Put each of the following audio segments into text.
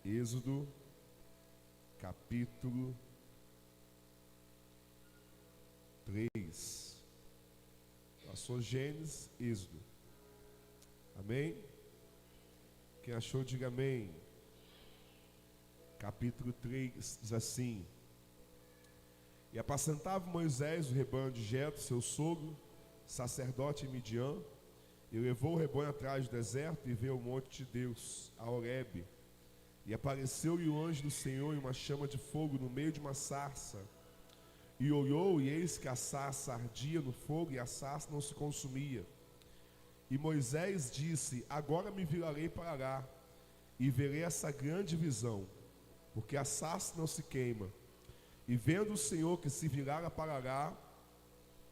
Êxodo, capítulo 3. Passou Gênesis, Êxodo. Amém? Quem achou, diga amém. Capítulo 3 diz assim: E apacentava Moisés o rebanho de Jetro, seu sogro, sacerdote em Midian, e levou o rebanho atrás do deserto e veio ao monte de Deus, a Horebe. E apareceu-lhe o anjo do Senhor em uma chama de fogo no meio de uma sarça. E olhou, e eis que a sarça ardia no fogo, e a sarça não se consumia. E Moisés disse: Agora me virarei para lá, e verei essa grande visão, porque a sarça não se queima. E vendo o Senhor que se virara para lá,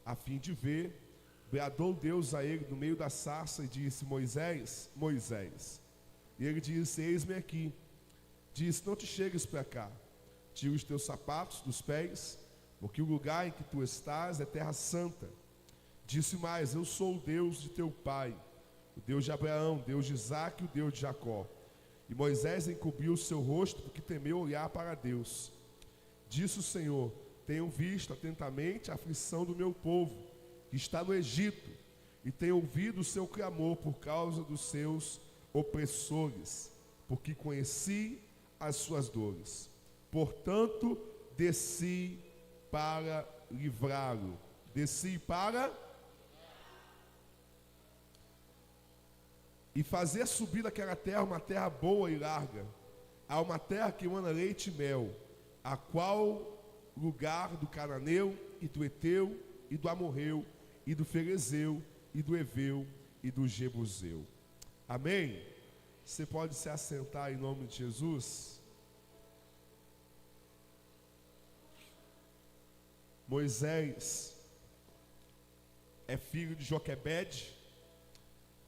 a fim de ver, bradou Deus a ele no meio da sarça e disse: Moisés, Moisés. E ele disse: Eis-me aqui. Disse: Não te chegues para cá, tira os teus sapatos dos pés, porque o lugar em que tu estás é terra santa. Disse mais: Eu sou o Deus de teu pai, o Deus de Abraão, Deus de Isaque e o Deus de Jacó. E Moisés encobriu o seu rosto, porque temeu olhar para Deus. Disse o Senhor: Tenho visto atentamente a aflição do meu povo, que está no Egito, e tenho ouvido o seu clamor por causa dos seus opressores, porque conheci as suas dores. Portanto, desci para livrá-lo. Desci para e fazer subir daquela terra uma terra boa e larga, a uma terra que emana leite e mel, a qual lugar do cananeu e do eteu e do amorreu e do ferezeu e do eveu e do jebuseu. Amém? Você pode se assentar em nome de Jesus. Moisés é filho de Joquebede,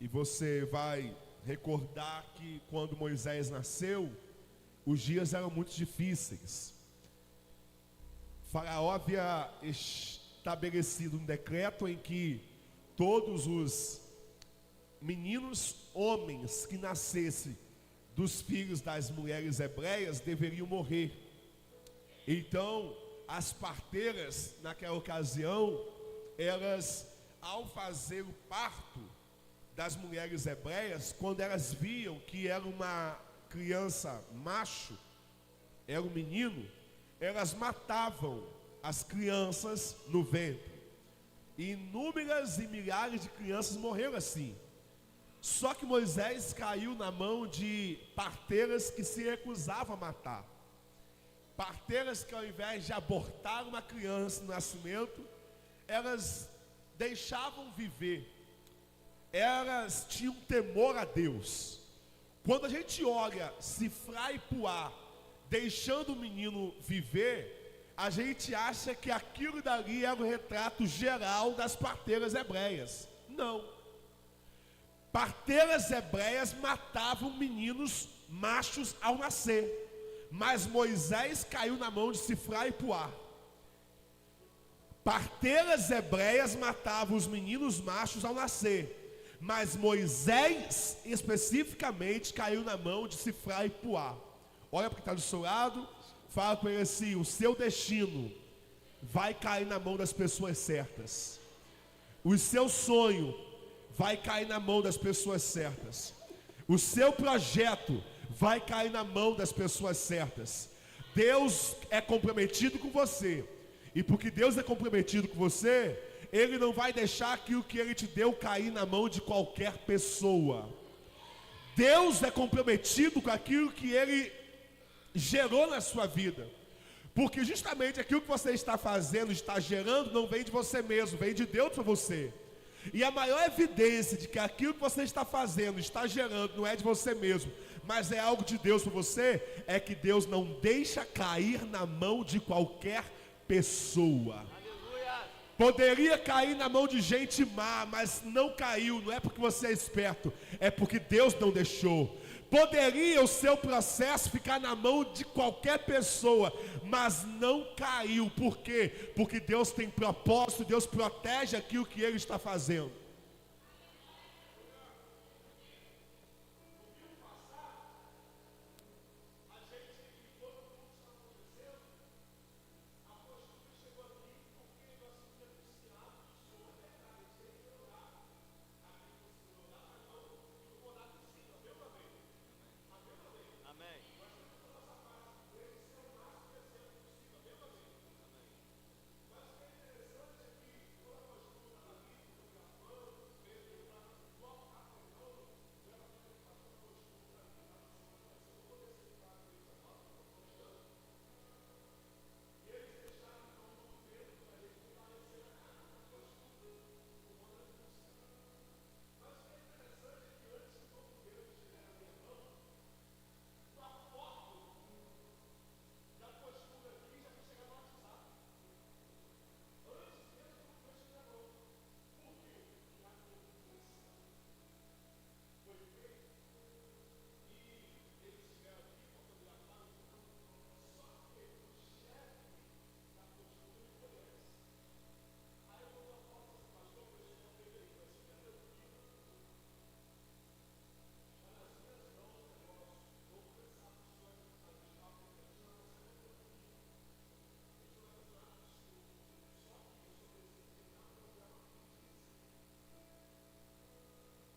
e você vai recordar que quando Moisés nasceu, os dias eram muito difíceis. Faraó havia estabelecido um decreto em que todos os meninos homens que nascessem dos filhos das mulheres hebreias deveriam morrer. Então, as parteiras, naquela ocasião, elas, ao fazer o parto das mulheres hebreias, quando elas viam que era uma criança macho, era um menino, elas matavam as crianças no ventre. E inúmeras e milhares de crianças morreram assim. Só que Moisés caiu na mão de parteiras que se recusavam a matar. Parteiras que, ao invés de abortar uma criança no nascimento, elas deixavam viver. Elas tinham temor a Deus. Quando a gente olha Sifrá e Puá deixando o menino viver, a gente acha que aquilo dali era o retrato geral das parteiras hebreias. Não. Parteiras hebreias matavam meninos machos ao nascer, mas Moisés caiu na mão de Sifrá e Puá. Parteiras hebreias matavam os meninos machos ao nascer, mas Moisés especificamente caiu na mão de Sifrá e Puá. Olha para quem está do seu lado, fala com ele assim: o seu destino vai cair na mão das pessoas certas. O seu sonho vai cair na mão das pessoas certas. O seu projeto vai cair na mão das pessoas certas. Deus é comprometido com você. E porque Deus é comprometido com você, Ele não vai deixar aquilo que Ele te deu cair na mão de qualquer pessoa. Deus é comprometido com aquilo que Ele gerou na sua vida. Porque justamente aquilo que você está fazendo, está gerando, não vem de você mesmo, vem de Deus para você. E a maior evidência de que aquilo que você está fazendo, está gerando, não é de você mesmo, mas é algo de Deus para você, é que Deus não deixa cair na mão de qualquer pessoa. Poderia cair na mão de gente má, mas não caiu. Não é porque você é esperto, é porque Deus não deixou. Poderia o seu processo ficar na mão de qualquer pessoa, mas não caiu. Por quê? Porque Deus tem propósito, Deus protege aquilo que Ele está fazendo. A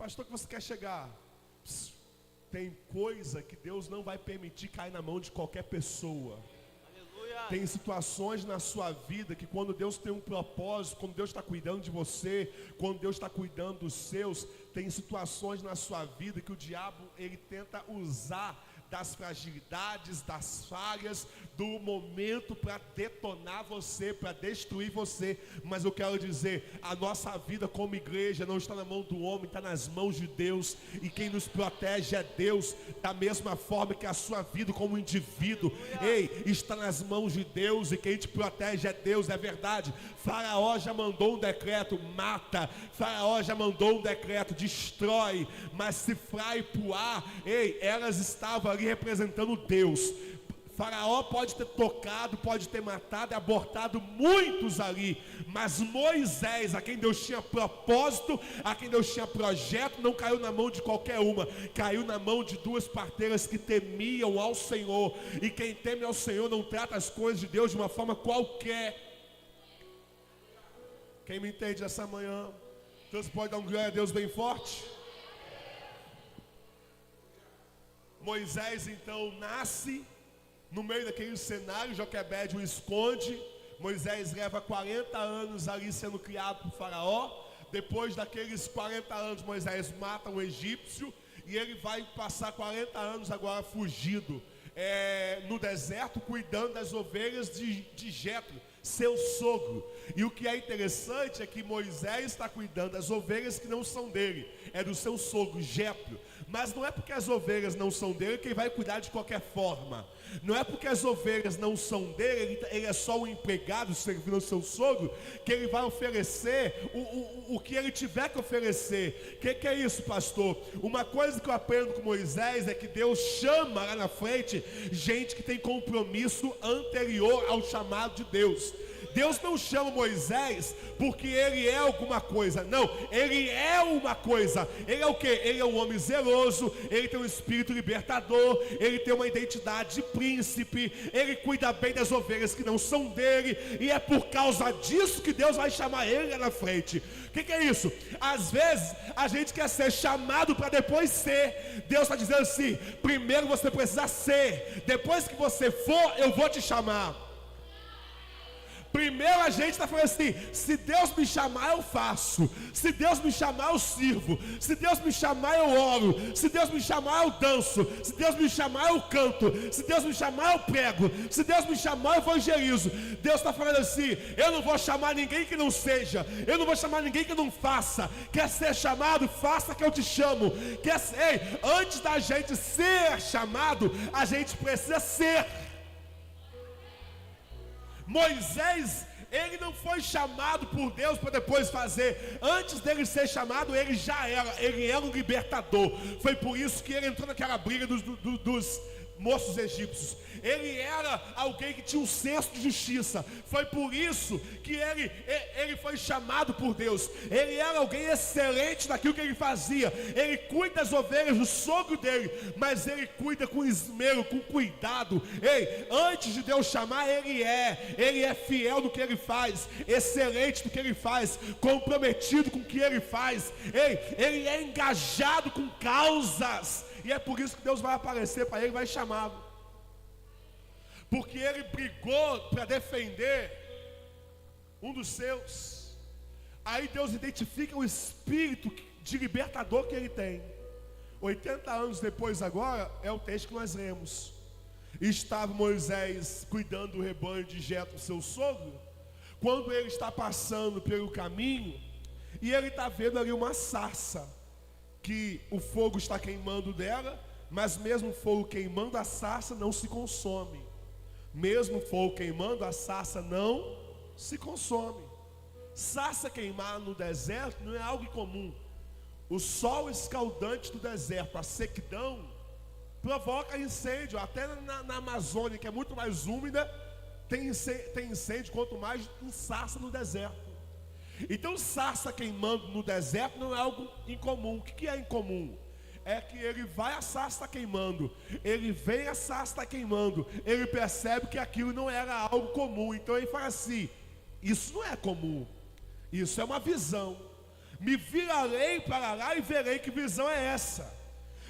pastor, que você quer chegar? Pss, tem coisa que Deus não vai permitir cair na mão de qualquer pessoa. Tem situações na sua vida que quando Deus tem um propósito, quando Deus está cuidando de você, quando Deus está cuidando dos seus, tem situações na sua vida que o diabo, ele tenta usar das fragilidades, das falhas, do momento para detonar você, para destruir você. Mas eu quero dizer, a nossa vida como igreja não está na mão do homem, está nas mãos de Deus, e quem nos protege é Deus, da mesma forma que a sua vida como indivíduo, está nas mãos de Deus, e quem te protege é Deus, é verdade. Faraó já mandou um decreto, mata. Faraó já mandou um decreto, destrói. Mas Sifra e Puá, elas estavam ali representando Deus. Faraó pode ter tocado, pode ter matado e abortado muitos ali, mas Moisés, a quem Deus tinha propósito, a quem Deus tinha projeto, não caiu na mão de qualquer uma, caiu na mão de duas parteiras que temiam ao Senhor. E quem teme ao Senhor não trata as coisas de Deus de uma forma qualquer. Quem me entende essa manhã? Então você pode dar um glória a Deus bem forte? Moisés então nasce no meio daquele cenário, Joquebede o esconde. Moisés leva 40 anos ali sendo criado por Faraó. Depois daqueles 40 anos, Moisés mata um egípcio, e ele vai passar 40 anos agora fugido no deserto, cuidando das ovelhas de Jetro, seu sogro. E o que é interessante é que Moisés está cuidando das ovelhas que não são dele, é do seu sogro Jetro. Mas não é porque as ovelhas não são dele que ele vai cuidar de qualquer forma. Não é porque as ovelhas não são dele, ele é só um empregado servindo ao seu sogro, que ele vai oferecer o que ele tiver que oferecer. Que é isso, pastor? Uma coisa que eu aprendo com Moisés é que Deus chama lá na frente gente que tem compromisso anterior ao chamado de Deus. Deus não chama Moisés porque ele é alguma coisa, não, ele é uma coisa. Ele é o que? Ele é um homem zeloso, ele tem um espírito libertador, ele tem uma identidade de príncipe, ele cuida bem das ovelhas que não são dele, e é por causa disso que Deus vai chamar ele lá na frente. O que é isso? Às vezes a gente quer ser chamado para depois ser. Deus está dizendo assim: primeiro você precisa ser, depois que você for, eu vou te chamar. Primeiro a gente está falando assim: se Deus me chamar eu faço, se Deus me chamar eu sirvo, se Deus me chamar eu oro, se Deus me chamar eu danço, se Deus me chamar eu canto, se Deus me chamar eu prego, se Deus me chamar eu evangelizo. Deus está falando assim: eu não vou chamar ninguém que não seja, eu não vou chamar ninguém que não faça. Quer ser chamado? Faça que eu te chamo. Antes da gente ser chamado, a gente precisa ser. Moisés, ele não foi chamado por Deus para depois fazer. Antes dele ser chamado, ele era um libertador. Foi por isso que ele entrou naquela briga dos moços egípcios. Ele era alguém que tinha um senso de justiça. Foi por isso que ele foi chamado por Deus. Ele era alguém excelente naquilo que ele fazia. Ele cuida das ovelhas do sogro dele, mas ele cuida com esmero, com cuidado. Antes de Deus chamar, ele é fiel no que ele faz, excelente no que ele faz, comprometido com o que ele faz. Ele é engajado com causas. E é por isso que Deus vai aparecer para ele e vai chamá-lo. Porque ele brigou para defender um dos seus. Aí Deus identifica o espírito de libertador que ele tem. 80 anos depois agora, é o texto que nós lemos. Estava Moisés cuidando do rebanho de Jetro, seu sogro, quando ele está passando pelo caminho, e ele está vendo ali uma sarça, que o fogo está queimando dela, mas mesmo o fogo queimando a sarça não se consome. Mesmo o fogo queimando, a sarça não se consome. Sarça queimar no deserto não é algo comum. O sol escaldante do deserto, a sequidão, provoca incêndio. Até na Amazônia, que é muito mais úmida, tem incêndio, quanto mais em sarça no deserto. Então sarça queimando no deserto não é algo incomum. O que é incomum? É que ele vai, a sarça está queimando, ele vem, a sarça está queimando, ele percebe que aquilo não era algo comum. Então ele fala assim: isso não é comum, isso é uma visão. Me virarei para lá e verei que visão é essa.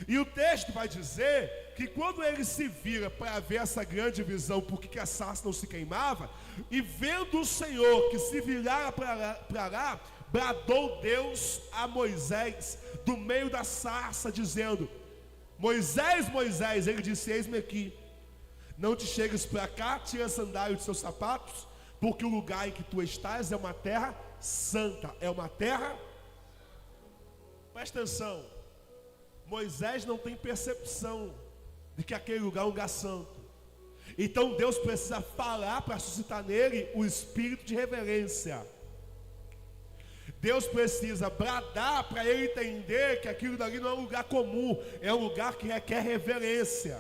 E o texto vai dizer que quando ele se vira para ver essa grande visão, porque que a sarça não se queimava, e vendo o Senhor que se virara para lá, bradou Deus a Moisés do meio da sarça, dizendo: Moisés, Moisés, ele disse: eis-me aqui. Não te chegues para cá, tira a sandália dos seus sapatos, porque o lugar em que tu estás é uma terra santa, é uma terra. Presta atenção, Moisés não tem percepção de que aquele lugar é um lugar santo. Então Deus precisa falar para suscitar nele o espírito de reverência. Deus precisa bradar para ele entender que aquilo dali não é um lugar comum, é um lugar que requer reverência.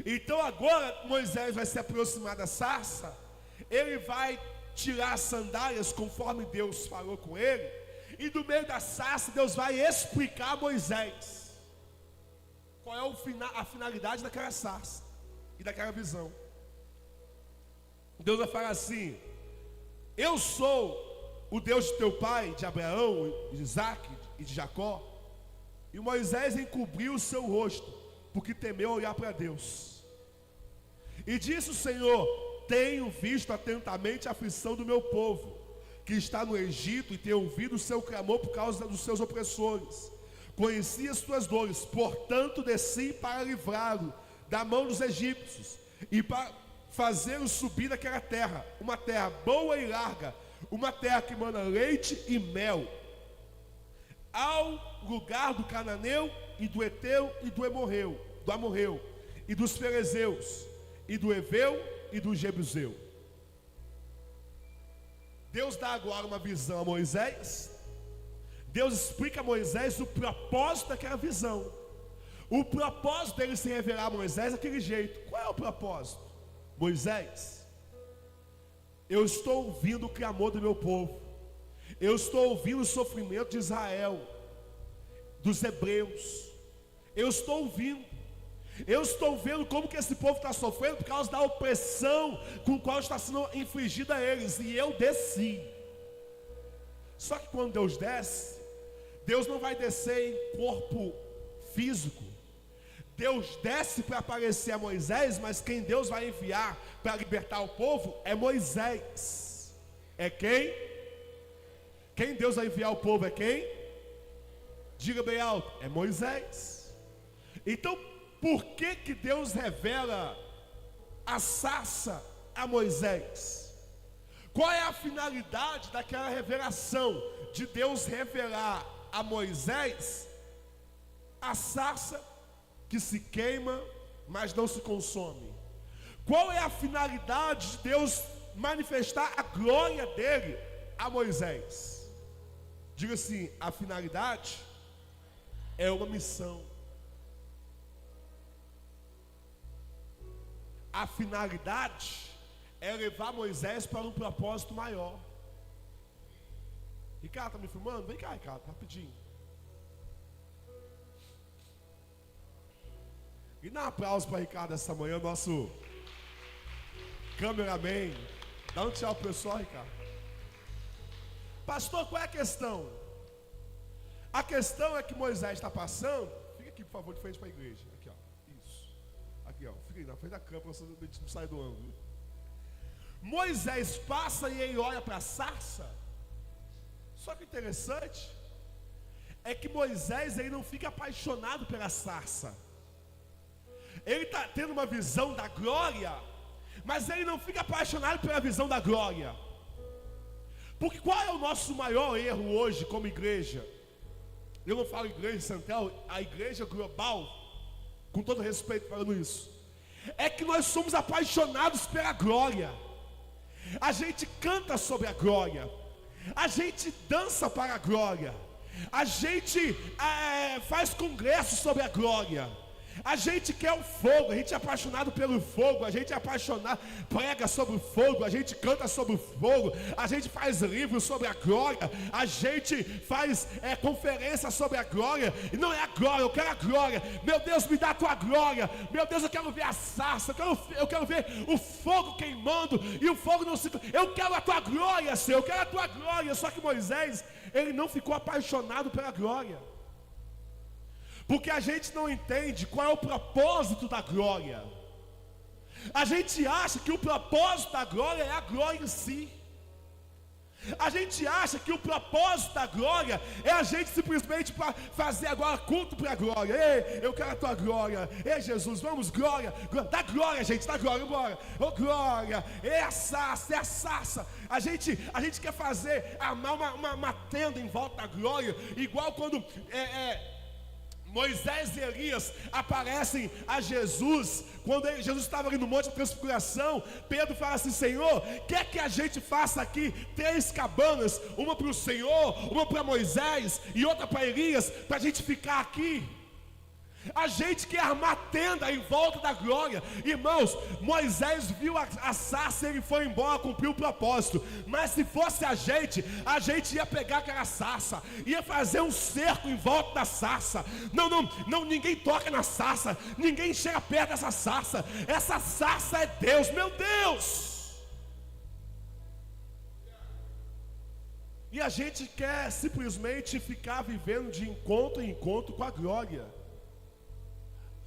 Então agora Moisés vai se aproximar da sarça, ele vai tirar as sandálias conforme Deus falou com ele, e do meio da sarça Deus vai explicar a Moisés qual é a finalidade daquela sarça e daquela visão. Deus vai falar assim: eu sou o Deus de teu pai, de Abraão, de Isaac e de Jacó. E Moisés encobriu o seu rosto, porque temeu olhar para Deus. E disse o Senhor: tenho visto atentamente a aflição do meu povo, que está no Egito, e tenho ouvido o seu clamor por causa dos seus opressores. Conheci as tuas dores, portanto desci para livrá-lo da mão dos egípcios, e para fazê-lo subir daquela terra, uma terra boa e larga, uma terra que mana leite e mel, ao lugar do cananeu e do eteu e do amorreu e dos ferezeus e do eveu e do jebuseu. Deus dá agora uma visão a Moisés. Deus explica a Moisés o propósito daquela visão. O propósito dele se revelar a Moisés daquele jeito. Qual é o propósito? Moisés, eu estou ouvindo o clamor do meu povo. Eu estou ouvindo o sofrimento de Israel, dos hebreus. Eu estou ouvindo. Eu estou vendo como que esse povo está sofrendo por causa da opressão com a qual está sendo infligida a eles. E eu desci. Só que quando Deus desce, Deus não vai descer em corpo físico. Deus desce para aparecer a Moisés, mas quem Deus vai enviar para libertar o povo é Moisés. É quem? Quem Deus vai enviar o povo é quem? Diga bem alto: é Moisés. Então, por que que Deus revela a sarça a Moisés? Qual é a finalidade daquela revelação de Deus revelar a Moisés a sarça que se queima, mas não se consome? Qual é a finalidade de Deus manifestar a glória dele a Moisés? Diga assim: a finalidade é uma missão. A finalidade é levar Moisés para um propósito maior. Ricardo, tá me filmando? Vem cá, Ricardo, rapidinho. E dá um aplauso para Ricardo essa manhã, nosso cameraman. Dá um tchau pro pessoal, Ricardo. Pastor, qual é a questão? A questão é que Moisés está passando. Fica aqui, por favor, de frente para a igreja. Aqui, ó. Isso. Aqui, ó. Fica aí na frente da câmera, para você não sair do ângulo. Moisés passa e ele olha para a sarça. Só que o interessante é que Moisés, ele não fica apaixonado pela sarça. Ele está tendo uma visão da glória, mas ele não fica apaixonado pela visão da glória. Porque qual é o nosso maior erro hoje como igreja? Eu não falo igreja central, a igreja global, com todo respeito falando isso, é que nós somos apaixonados pela glória. A gente canta sobre a glória, a gente dança para a glória, a gente faz congresso sobre a glória, A gente quer o fogo, a gente é apaixonado pelo fogo, a gente é apaixonado, prega sobre o fogo, a gente canta sobre o fogo, a gente faz livros sobre a glória, a gente faz conferência sobre a glória, e não é a glória, eu quero a glória. Meu Deus, me dá a tua glória. Meu Deus, eu quero ver a sarça, eu quero ver o fogo queimando, e o fogo não se... Eu quero a tua glória, Senhor, eu quero a tua glória. Só que Moisés, ele não ficou apaixonado pela glória, porque a gente não entende qual é o propósito da glória. A gente acha que o propósito da glória é a glória em si. A gente acha que o propósito da glória é a gente simplesmente para fazer agora culto para a glória. Ei, eu quero a tua glória. Ei, Jesus, vamos, glória. Dá glória, gente, dá glória, bora. Oh, glória. É a sarça, é a sarça. A gente quer fazer, armar uma tenda em volta da glória, igual quando Moisés e Elias aparecem a Jesus, quando Jesus estava ali no Monte da Transfiguração. Pedro fala assim: Senhor, quer que a gente faça aqui 3 cabanas, uma para o Senhor, uma para Moisés e outra para Elias, para a gente ficar aqui? A gente quer armar tenda em volta da glória. Irmãos, Moisés viu a sarça e ele foi embora, cumpriu o propósito. Mas se fosse a gente ia pegar aquela sarça, ia fazer um cerco em volta da sarça. Não, ninguém toca na sarça, ninguém chega perto dessa sarça. Essa sarça é Deus, meu Deus. E a gente quer simplesmente ficar vivendo de encontro em encontro com a glória,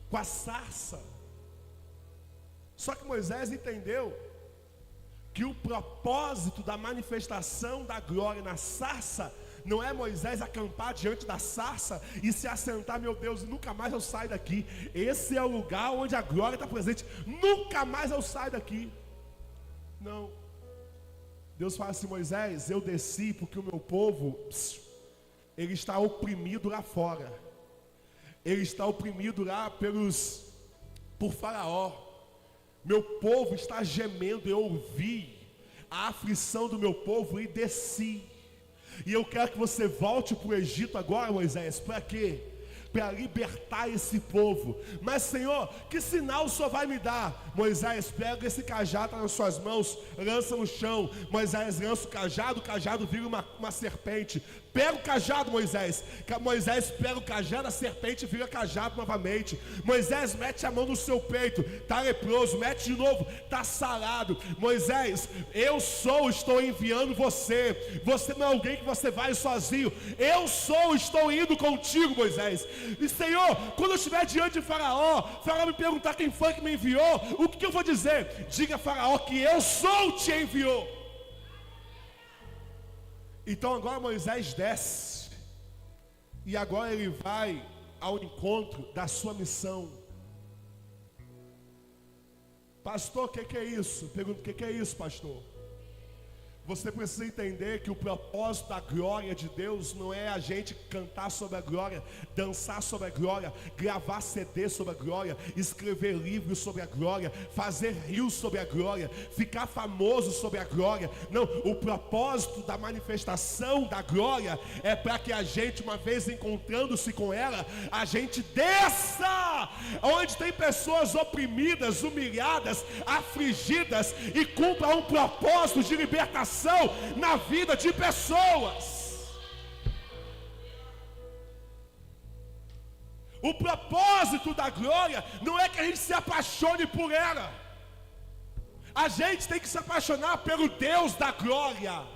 com a sarça. Só que Moisés entendeu que o propósito da manifestação da glória na sarça não é Moisés acampar diante da sarça e se assentar: meu Deus, nunca mais eu saio daqui. Esse é o lugar onde a glória está presente, nunca mais eu saio daqui. Não. Deus fala assim: Moisés, eu desci porque o meu povo, ele está oprimido lá fora. Ele está oprimido lá por Faraó. Meu povo está gemendo. Eu ouvi a aflição do meu povo e desci. E eu quero que você volte para o Egito agora, Moisés. Para quê? Para libertar esse povo. Mas, Senhor, que sinal o Senhor vai me dar? Moisés, pega esse cajado nas suas mãos, lança no chão. Moisés lança o cajado vira uma serpente. Pega o cajado, Moisés. Moisés pega o cajado, a serpente vira cajado novamente. Moisés mete a mão no seu peito, está leproso, mete de novo, está sarado. Moisés, estou enviando você. Você não é alguém que você vai sozinho. Estou indo contigo, Moisés. E Senhor, quando eu estiver diante de Faraó me perguntar quem foi que me enviou, o que eu vou dizer? Diga a Faraó que eu te enviou. Então agora Moisés desce, e agora ele vai ao encontro da sua missão. Pastor, o que é isso? Pergunto: o que é isso, pastor? Você precisa entender que o propósito da glória de Deus não é a gente cantar sobre a glória, dançar sobre a glória, gravar CD sobre a glória, escrever livros sobre a glória, fazer rios sobre a glória, ficar famoso sobre a glória. Não, o propósito da manifestação da glória é para que a gente, uma vez encontrando-se com ela, a gente desça onde tem pessoas oprimidas, humilhadas, afligidas, e cumpra um propósito de libertação na vida de pessoas. O propósito da glória não é que a gente se apaixone por ela. A gente tem que se apaixonar pelo Deus da glória.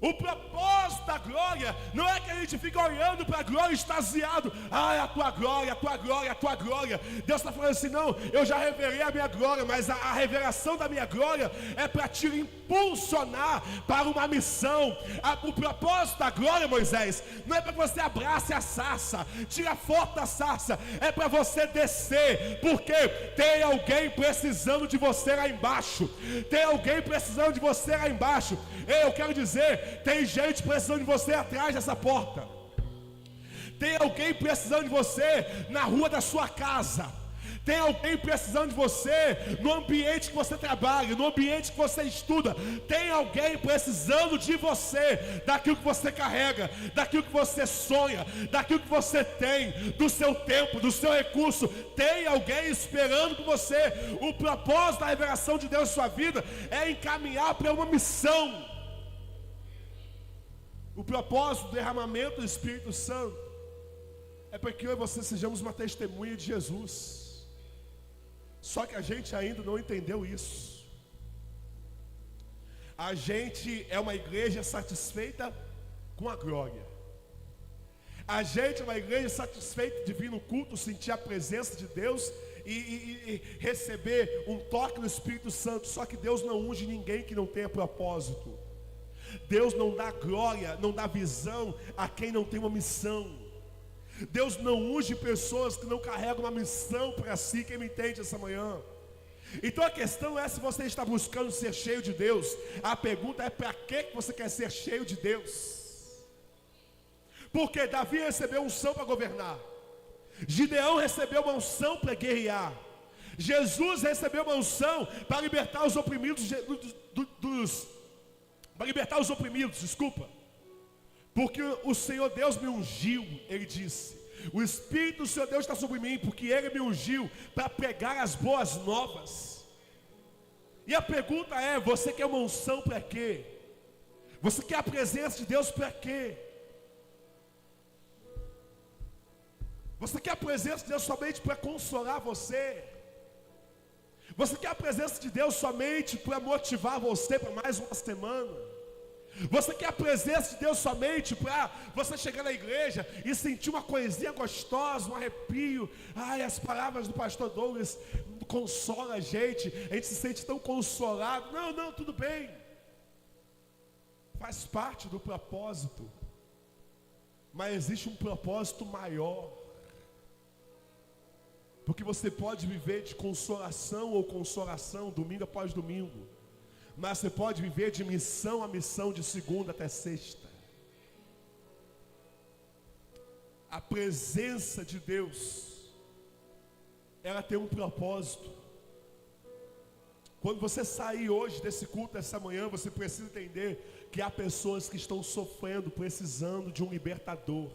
O propósito da glória não é que a gente fique olhando para a glória extasiado. Ah, é a tua glória, a tua glória, a tua glória. Deus está falando assim: não, eu já revelei a minha glória, mas a revelação da minha glória é para te impulsionar para uma missão. O propósito da glória, Moisés, não é para que você abrace a sarça, tire a foto da sarça, é para você descer, porque tem alguém precisando de você lá embaixo. Tem alguém precisando de você lá embaixo. Eu quero dizer, tem gente precisando de você atrás dessa porta. Tem alguém precisando de você na rua da sua casa. Tem alguém precisando de você no ambiente que você trabalha, no ambiente que você estuda. Tem alguém precisando de você, daquilo que você carrega, daquilo que você sonha, daquilo que você tem, do seu tempo, do seu recurso. Tem alguém esperando por você. O propósito da revelação de Deus em sua vida é encaminhar para uma missão. O propósito do derramamento do Espírito Santo é para que eu e você sejamos uma testemunha de Jesus. Só que a gente ainda não entendeu isso. A gente é uma igreja satisfeita com a glória. A gente é uma igreja satisfeita de vir no culto, sentir a presença de Deus e receber um toque do Espírito Santo. Só que Deus não unge ninguém que não tenha propósito. Deus não dá glória, não dá visão a quem não tem uma missão. Deus não unge pessoas que não carregam uma missão para si. Quem me entende essa manhã? Então a questão é se você está buscando ser cheio de Deus. A pergunta é: para que você quer ser cheio de Deus? Porque Davi recebeu unção para governar, Gideão recebeu uma unção para guerrear, Jesus recebeu uma unção para libertar os oprimidos desculpa. Porque o Senhor Deus me ungiu, ele disse. O Espírito do Senhor Deus está sobre mim, porque Ele me ungiu para pregar as boas novas. E a pergunta é: você quer uma unção para quê? Você quer a presença de Deus para quê? Você quer a presença de Deus somente para consolar você? Você quer a presença de Deus somente para motivar você para mais uma semana? Você quer a presença de Deus somente para você chegar na igreja e sentir uma coisinha gostosa, um arrepio? Ai, as palavras do pastor Douglas consolam a gente se sente tão consolado. Não, tudo bem. Faz parte do propósito. Mas existe um propósito maior. Porque você pode viver de consolação ou consolação, domingo após domingo. Mas você pode viver de missão a missão, de segunda até sexta. A presença de Deus, ela tem um propósito. Quando você sair hoje desse culto, essa manhã, você precisa entender que há pessoas que estão sofrendo, precisando de um libertador.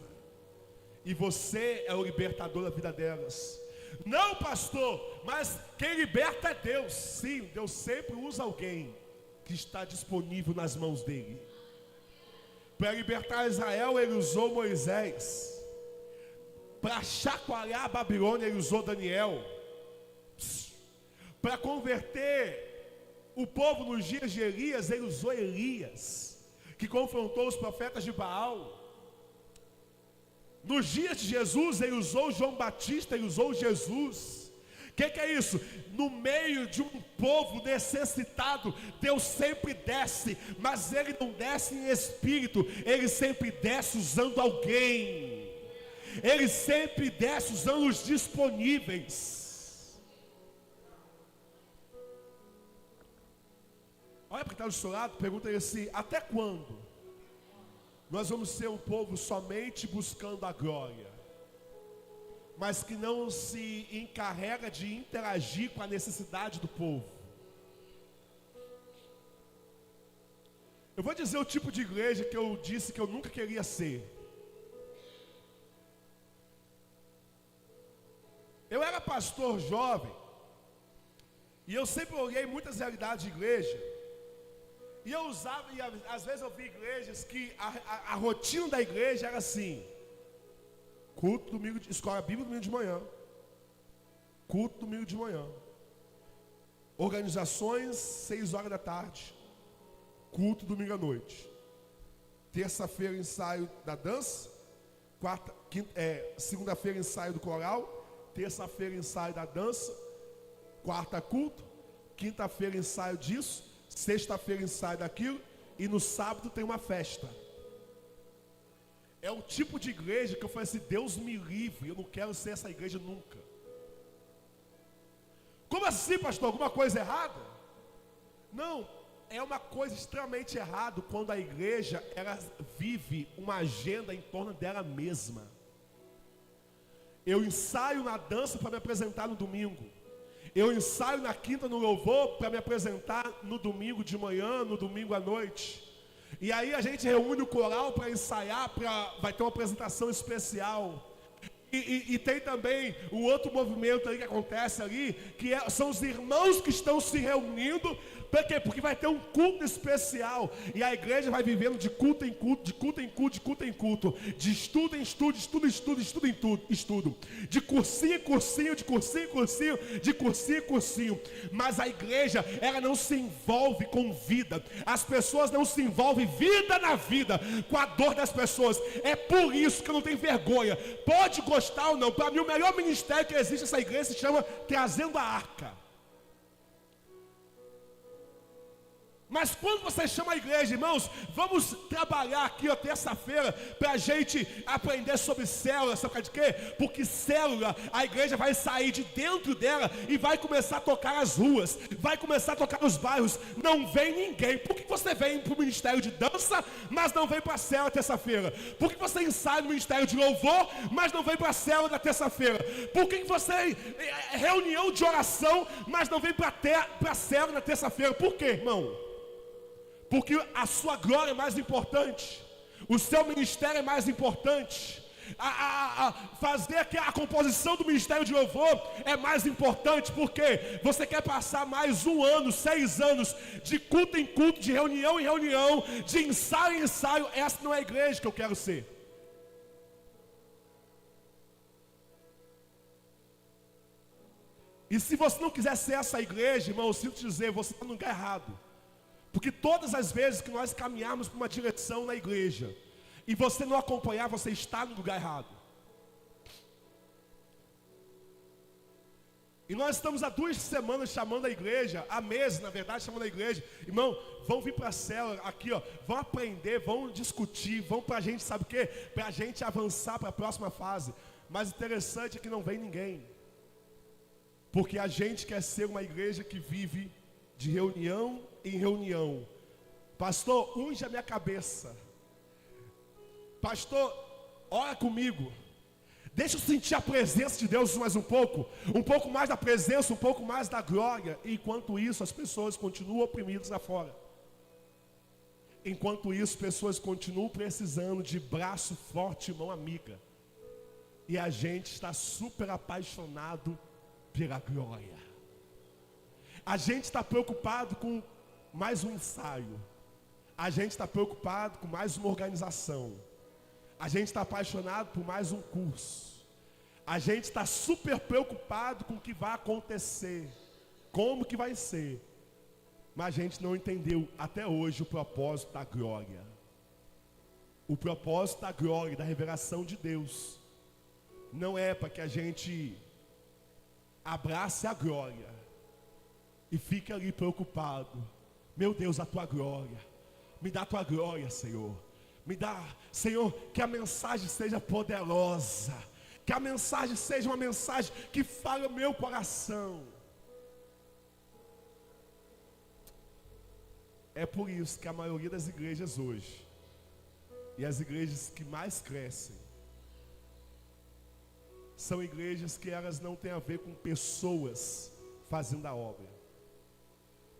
E você é o libertador da vida delas. Não, pastor, mas quem liberta é Deus. Sim, Deus sempre usa alguém que está disponível nas mãos dele. Para libertar Israel, ele usou Moisés. Para chacoalhar a Babilônia, ele usou Daniel. Para converter o povo nos dias de Elias, ele usou Elias, que confrontou os profetas de Baal. Nos dias de Jesus, ele usou João Batista, ele usou Jesus. O que é isso? No meio de um povo necessitado, Deus sempre desce, mas Ele não desce em espírito, Ele sempre desce usando alguém. Ele sempre desce usando os disponíveis. Olha para quem está do seu lado, pergunta ele assim: até quando nós vamos ser um povo somente buscando a glória, mas que não se encarrega de interagir com a necessidade do povo? Eu vou dizer o tipo de igreja que eu disse que eu nunca queria ser. Eu era pastor jovem, e eu sempre olhei muitas realidades de igreja, e eu usava, e às vezes eu vi igrejas que a rotina da igreja era assim: culto domingo, escola bíblica domingo de manhã, culto domingo de manhã, organizações 6 horas da tarde, culto domingo à noite, terça-feira ensaio da dança, segunda-feira ensaio do coral, terça-feira ensaio da dança, quarta culto, quinta-feira ensaio disso, sexta-feira ensaio daquilo, e no sábado tem uma festa. É o tipo de igreja que eu falei assim: Deus me livre, eu não quero ser essa igreja nunca. Como assim, pastor? Alguma coisa errada? Não, é uma coisa extremamente errada quando a igreja, ela vive uma agenda em torno dela mesma. Eu ensaio na dança para me apresentar no domingo. Eu ensaio na quinta no louvor para me apresentar no domingo de manhã, no domingo à noite. E aí a gente reúne o coral para ensaiar, vai ter uma apresentação especial. E tem também o outro movimento aí que acontece ali, são os irmãos que estão se reunindo. Por quê? Porque vai ter um culto especial. E a igreja vai vivendo de culto em culto, de culto em culto, de culto em culto, de estudo em estudo, estudo em estudo, estudo em estudo, de cursinho em cursinho, de cursinho em cursinho, de cursinho em cursinho. Mas a igreja, ela não se envolve com vida. As pessoas não se envolvem vida na vida com a dor das pessoas. É por isso que eu não tenho vergonha. Pode gostar ou não. Para mim o melhor ministério que existe nessa igreja se chama Trazendo a Arca. Mas quando você chama a igreja, irmãos, vamos trabalhar aqui, ó, terça-feira, para a gente aprender sobre célula, sabe de quê? Porque célula, a igreja vai sair de dentro dela e vai começar a tocar as ruas, vai começar a tocar nos bairros. Não vem ninguém. Por que você vem para o ministério de dança, mas não vem para a célula terça-feira? Por que você ensaia no ministério de louvor, mas não vem para a célula da terça-feira? Por que você reunião de oração, mas não vem para a célula na terça-feira? Por quê, irmão? Porque a sua glória é mais importante, o seu ministério é mais importante, fazer a composição do ministério de louvor é mais importante, porque você quer passar mais 1 ano, 6 anos, de culto em culto, de reunião em reunião, de ensaio em ensaio. Essa não é a igreja que eu quero ser. E se você não quiser ser essa igreja, irmão, eu sinto te dizer, você está no lugar errado. Porque todas as vezes que nós caminharmos para uma direção na igreja, e você não acompanhar, você está no lugar errado. E nós estamos há 2 semanas chamando a igreja, há meses na verdade, chamando a igreja. Irmão, vão vir para a célula aqui, ó, vão aprender, vão discutir, vão para a gente, sabe o quê? Para a gente avançar para a próxima fase. Mas interessante é que não vem ninguém. Porque a gente quer ser uma igreja que vive de reunião em reunião. Pastor, unge a minha cabeça. Pastor, ora comigo. Deixa eu sentir a presença de Deus mais um pouco mais da presença, um pouco mais da glória. E enquanto isso, as pessoas continuam oprimidas lá fora. Enquanto isso, pessoas continuam precisando de braço forte e mão amiga. E a gente está super apaixonado pela glória. A gente está preocupado com mais um ensaio. A gente está preocupado com mais uma organização. A gente está apaixonado por mais um curso. A gente está super preocupado com o que vai acontecer, como que vai ser. Mas a gente não entendeu até hoje o propósito da glória. O propósito da glória, da revelação de Deus, não é para que a gente abrace a glória e fique ali preocupado. Meu Deus, a tua glória, me dá a tua glória, Senhor. Me dá, Senhor, que a mensagem seja poderosa, que a mensagem seja uma mensagem que fale o meu coração. É por isso que a maioria das igrejas hoje, e as igrejas que mais crescem, são igrejas que elas não têm a ver com pessoas fazendo a obra,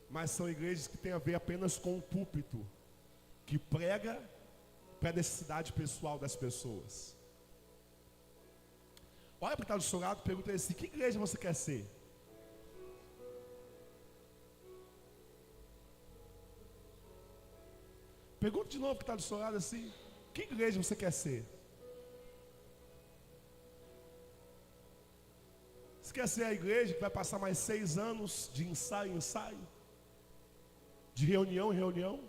mas são igrejas que têm a ver apenas com o púlpito, que prega para a necessidade pessoal das pessoas. Olha para o que está do seu lado e pergunta assim: que igreja você quer ser? Pergunta de novo para o que está do seu lado assim: que igreja você quer ser? Você quer ser a igreja que vai passar mais 6 anos de ensaio em ensaio? De reunião em reunião?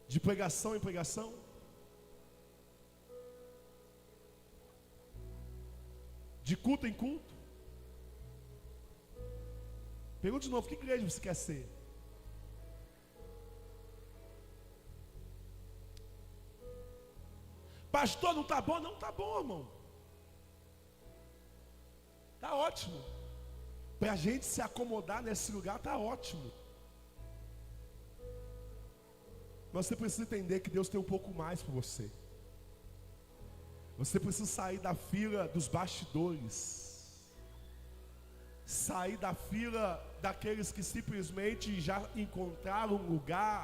De pregação em pregação? De culto em culto? Pergunta de novo: que igreja você quer ser? Pastor, não está bom? Não está bom, irmão. Está ótimo. Para a gente se acomodar nesse lugar, está ótimo. Mas você precisa entender que Deus tem um pouco mais para você. Você precisa sair da fila dos bastidores, sair da fila daqueles que simplesmente já encontraram um lugar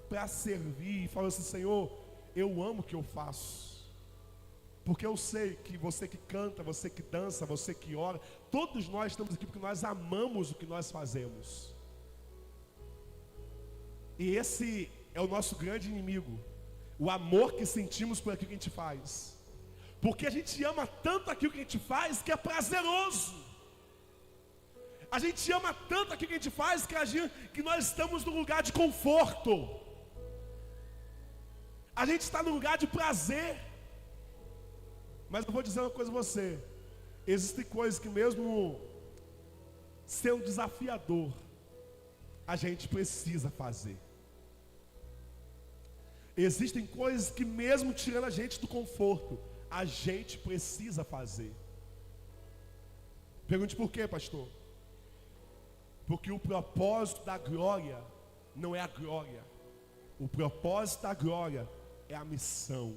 para servir e falar assim: Senhor, eu amo o que eu faço, porque eu sei que você que canta, você que dança, você que ora, todos nós estamos aqui porque nós amamos o que nós fazemos. E esse é o nosso grande inimigo, o amor que sentimos por aquilo que a gente faz, porque a gente ama tanto aquilo que a gente faz que é prazeroso. A gente ama tanto aquilo que a gente faz que nós estamos no lugar de conforto. A gente está no lugar de prazer. Mas eu vou dizer uma coisa a você: existem coisas que mesmo sendo desafiador, a gente precisa fazer. Existem coisas que mesmo tirando a gente do conforto, a gente precisa fazer. Pergunte por quê, pastor? Porque o propósito da glória não é a glória. O propósito da glória é a missão.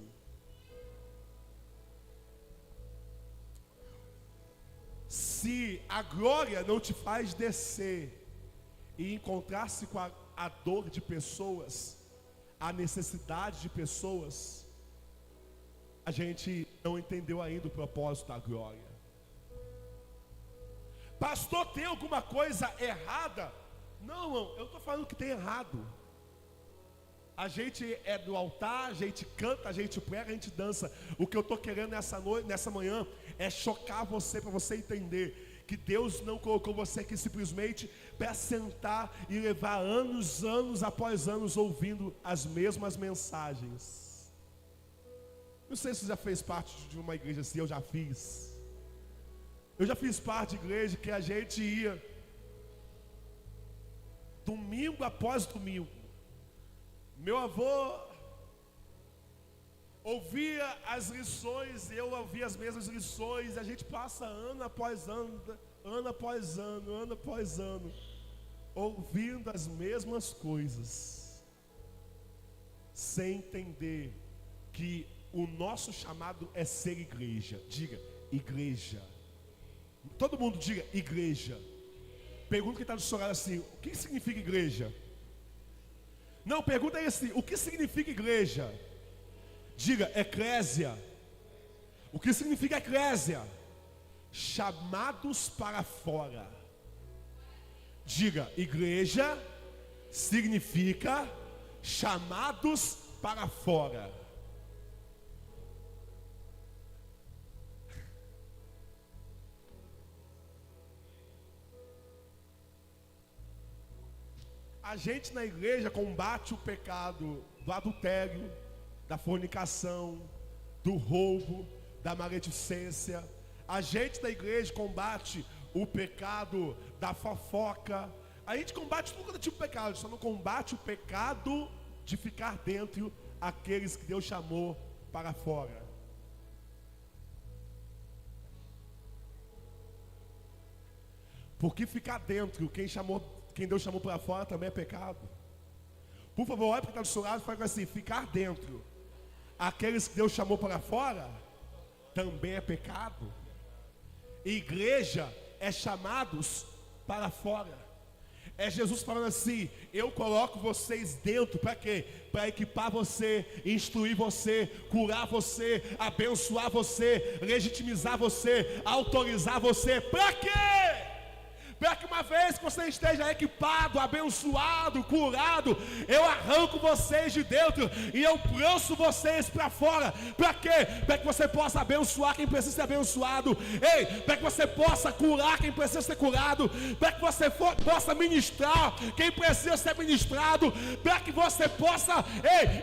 Se a glória não te faz descer e encontrar-se com a dor de pessoas, a necessidade de pessoas, a gente não entendeu ainda o propósito da glória. Pastor, tem alguma coisa errada? Não, irmão, eu estou falando que tem errado. A gente é do altar, a gente canta, a gente prega, a gente dança. O que eu estou querendo nessa manhã é chocar você, para você entender que Deus não colocou você aqui simplesmente para sentar e levar anos após anos ouvindo as mesmas mensagens. Não sei se você já fez parte de uma igreja assim. Eu já fiz. Eu já fiz parte de igreja que a gente ia domingo após domingo. Meu avô ouvia as lições, eu ouvia as mesmas lições, a gente passa ano após ano, ouvindo as mesmas coisas, sem entender que o nosso chamado é ser igreja. Diga, igreja. Todo mundo diga, igreja. Pergunta quem está do seu lado assim: o que significa igreja? Não, pergunta aí assim: o que significa igreja? Diga, eclésia. O que significa eclésia? Chamados para fora. Diga, igreja significa chamados para fora. A gente na igreja combate o pecado do adultério, da fornicação, do roubo, da maledicência. A gente na igreja combate o pecado da fofoca. A gente combate todo tipo de pecado, só não combate o pecado de ficar dentro aqueles que Deus chamou para fora. Porque ficar dentro, quem Deus chamou para fora também é pecado. Por favor, olha para quem está do seu lado e fala assim: ficar dentro aqueles que Deus chamou para fora também é pecado. Igreja é chamados para fora. É Jesus falando assim: eu coloco vocês dentro, para quê? Para equipar você, instruir você, curar você, abençoar você, legitimizar você, autorizar você. Para quê? Para que uma vez que você esteja equipado, abençoado, curado, eu arranco vocês de dentro e eu lanço vocês para fora. Para quê? Para que você possa abençoar quem precisa ser abençoado. Ei, para que você possa curar quem precisa ser curado. Para que você possa ministrar quem precisa ser ministrado. Para que você possa,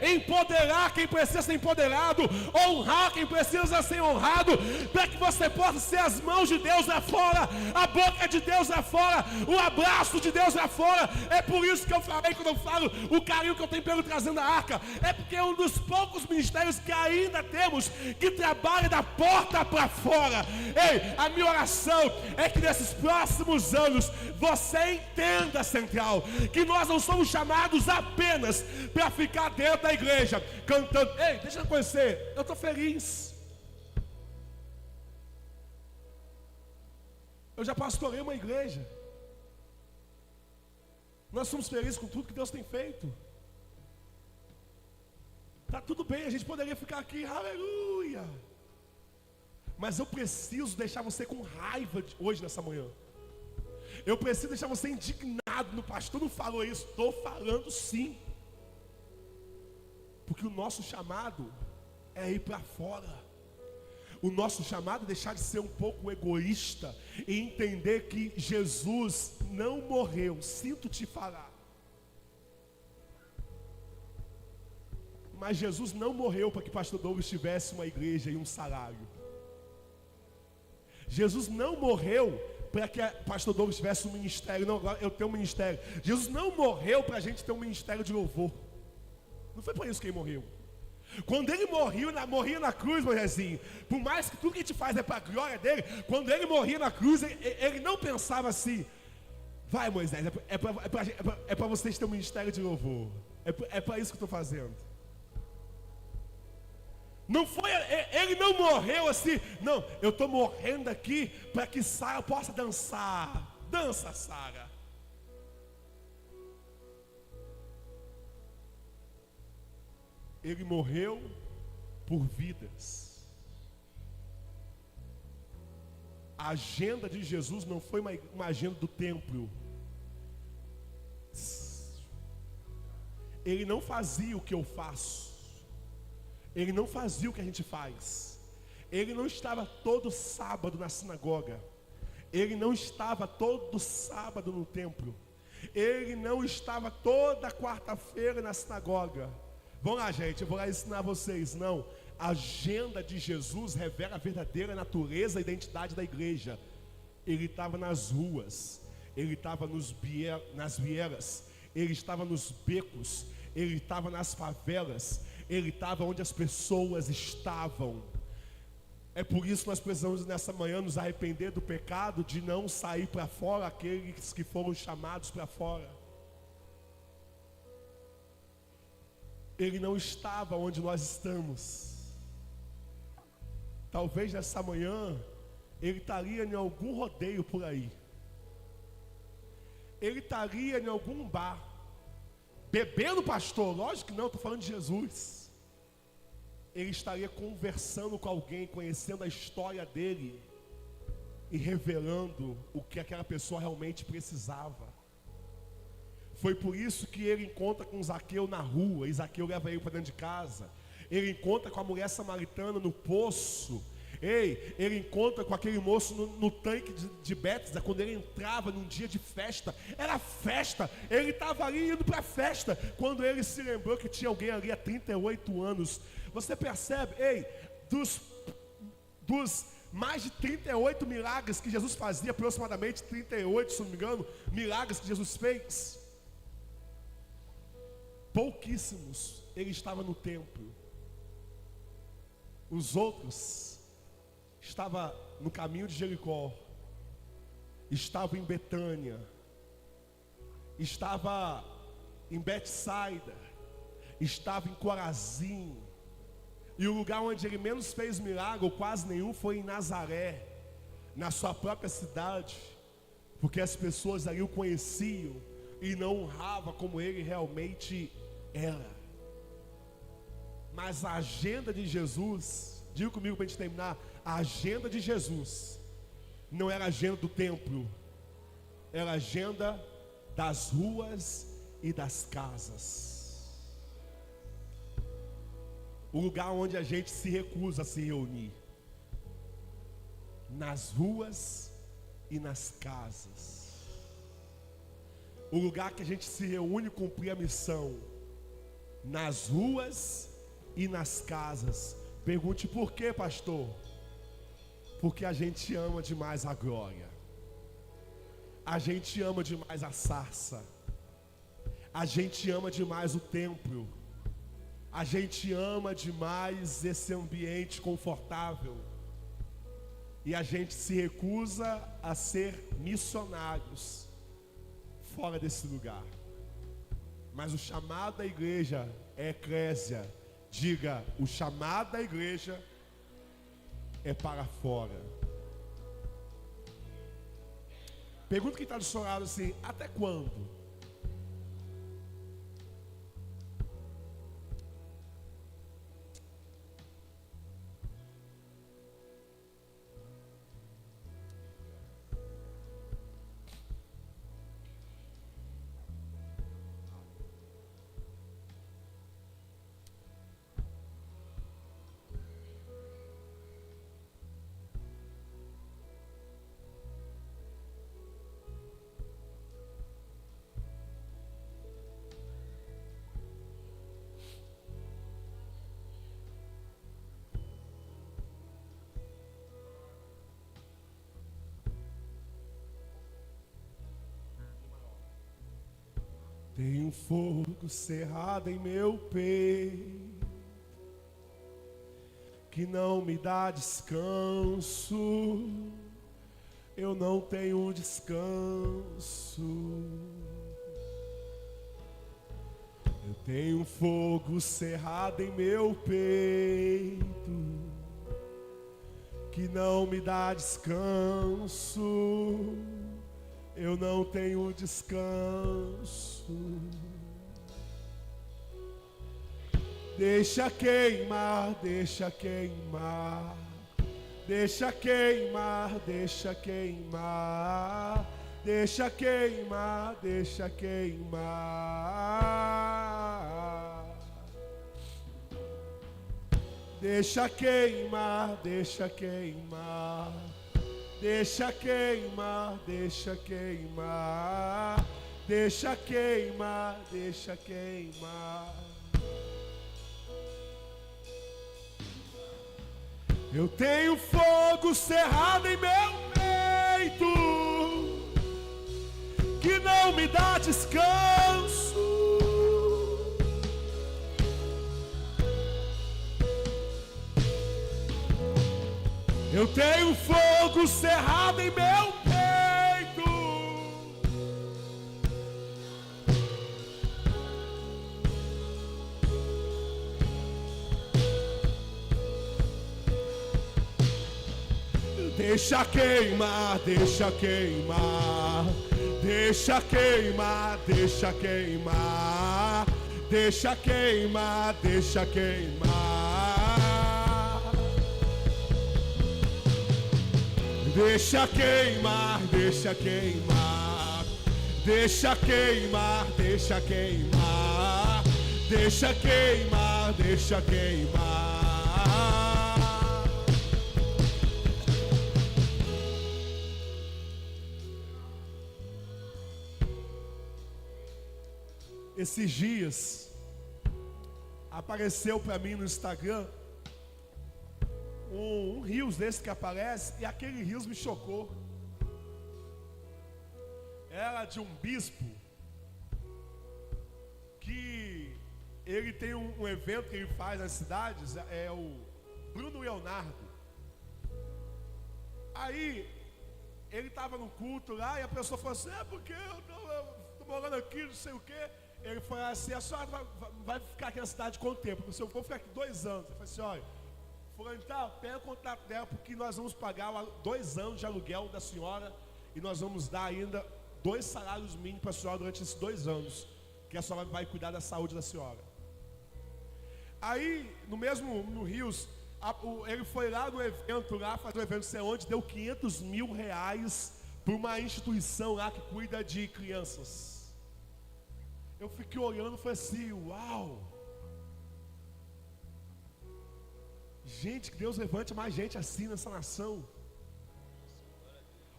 empoderar quem precisa ser empoderado. Honrar quem precisa ser honrado. Para que você possa ser as mãos de Deus lá fora, a boca de Deus lá fora, o abraço de Deus lá fora. É por isso que eu falei, quando eu falo o carinho que eu tenho pelo trazendo a arca, é porque é um dos poucos ministérios que ainda temos que trabalha da porta para fora. Ei, a minha oração é que nesses próximos anos você entenda, Central, que nós não somos chamados apenas para ficar dentro da igreja cantando. Ei, deixa eu conhecer, eu estou feliz. Eu já pastorei uma igreja. Nós somos felizes com tudo que Deus tem feito. Está tudo bem, a gente poderia ficar aqui, aleluia. Mas eu preciso deixar você com raiva hoje, nessa manhã. Eu preciso deixar você indignado. No pastor não falou isso, estou falando sim. Porque o nosso chamado é ir para fora. O nosso chamado é deixar de ser um pouco egoísta e entender que Jesus não morreu, sinto te falar. Mas Jesus não morreu para que pastor Douglas tivesse uma igreja e um salário. Jesus não morreu para que pastor Douglas tivesse um ministério. Não, agora eu tenho um ministério. Jesus não morreu para a gente ter um ministério de louvor. Não foi por isso que ele morreu. Quando ele morria na cruz, Moisésinho, por mais que tudo que a gente faz é para a glória dele, quando ele morria na cruz, ele não pensava assim: vai, Moisés, é para vocês terem um ministério de louvor. É para isso que eu estou fazendo. Não foi, ele não morreu assim, não, eu estou morrendo aqui para que Sara possa dançar. Dança, Sara. Ele morreu por vidas. A agenda de Jesus não foi uma agenda do templo. Ele não fazia o que eu faço. Ele não fazia o que a gente faz. Ele não estava todo sábado na sinagoga. Ele não estava todo sábado no templo. Ele não estava toda quarta-feira na sinagoga. Vamos lá, gente, eu vou lá ensinar vocês. Não, a agenda de Jesus revela a verdadeira natureza e identidade da igreja. Ele estava nas ruas, ele estava nas vielas, ele estava nos becos, ele estava nas favelas, ele estava onde as pessoas estavam. É por isso que nós precisamos nessa manhã nos arrepender do pecado de não sair para fora aqueles que foram chamados para fora. Ele não estava onde nós estamos. Talvez nessa manhã ele estaria em algum rodeio por aí. Ele estaria em algum bar, bebendo, pastor? Lógico que não, estou falando de Jesus. Ele estaria conversando com alguém, conhecendo a história dele e revelando o que aquela pessoa realmente precisava. Foi por isso que ele encontra com Zaqueu na rua, e Zaqueu leva ele para dentro de casa. Ele encontra com a mulher samaritana no poço. Ele encontra com aquele moço no tanque de Betesda, quando ele entrava num dia de festa. Era festa, ele estava ali indo para a festa, quando ele se lembrou que tinha alguém ali há 38 anos. Você percebe, dos mais de 38 milagres que Jesus fazia, aproximadamente 38, se não me engano, milagres que Jesus fez, pouquíssimos ele estava no templo. Os outros estavam no caminho de Jericó, estavam em Betânia, estava em Betsaida, estava em Corazim. E o lugar onde ele menos fez milagre, ou quase nenhum, foi em Nazaré, na sua própria cidade, porque as pessoas ali o conheciam e não honravam como ele realmente era. Mas a agenda de Jesus, diga comigo para a gente terminar, a agenda de Jesus não era a agenda do templo, era a agenda das ruas e das casas. O lugar onde a gente se recusa a se reunir, nas ruas e nas casas. O lugar que a gente se reúne e cumprir a missão, nas ruas e nas casas. Pergunte por quê, pastor? Porque a gente ama demais a glória, a gente ama demais a sarça, a gente ama demais o templo, a gente ama demais esse ambiente confortável, e a gente se recusa a ser missionários fora desse lugar. Mas o chamado da igreja é eclésia. Diga, o chamado da igreja é para fora. Pergunta quem está do seu lado assim: até quando? Tem um fogo cerrado em meu peito que não me dá descanso. Eu não tenho descanso. Eu tenho um fogo cerrado em meu peito que não me dá descanso. Eu não tenho descanso. Deixa queimar, deixa queimar. Deixa queimar, deixa queimar. Deixa queimar, deixa queimar. Deixa queimar, deixa queimar. Deixa queimar, deixa queimar. Deixa queimar, deixa queimar. Eu tenho fogo cerrado em meu peito que não me dá descanso. Eu tenho fogo cerrado em meu peito deixa queimar, deixa queimar. Deixa queimar, deixa queimar. Deixa queimar, deixa queimar. Deixa queimar, deixa queimar. Deixa queimar, deixa queimar. Deixa queimar, deixa queimar. Esses dias apareceu para mim no Instagram um rios desse que aparece, e aquele rios me chocou. Era de um bispo que ele tem um evento que ele faz nas cidades, é o Bruno Leonardo. Aí ele estava no culto lá e a pessoa falou assim: porque eu tô morando aqui, não sei o quê. Ele falou assim: a senhora vai ficar aqui na cidade quanto tempo? Eu vou ficar aqui 2 anos. Ele falou assim: olha, fulano, tá, pega o contato dela, porque nós vamos pagar 2 anos de aluguel da senhora e nós vamos dar ainda 2 salários mínimos para a senhora durante esses 2 anos, que a senhora vai cuidar da saúde da senhora. Aí, no Rios, ele foi lá no evento, lá fazer um evento, não sei onde, deu 500 mil reais para uma instituição lá que cuida de crianças. Eu fiquei olhando e falei assim: uau! Gente, que Deus levante mais gente assim nessa nação.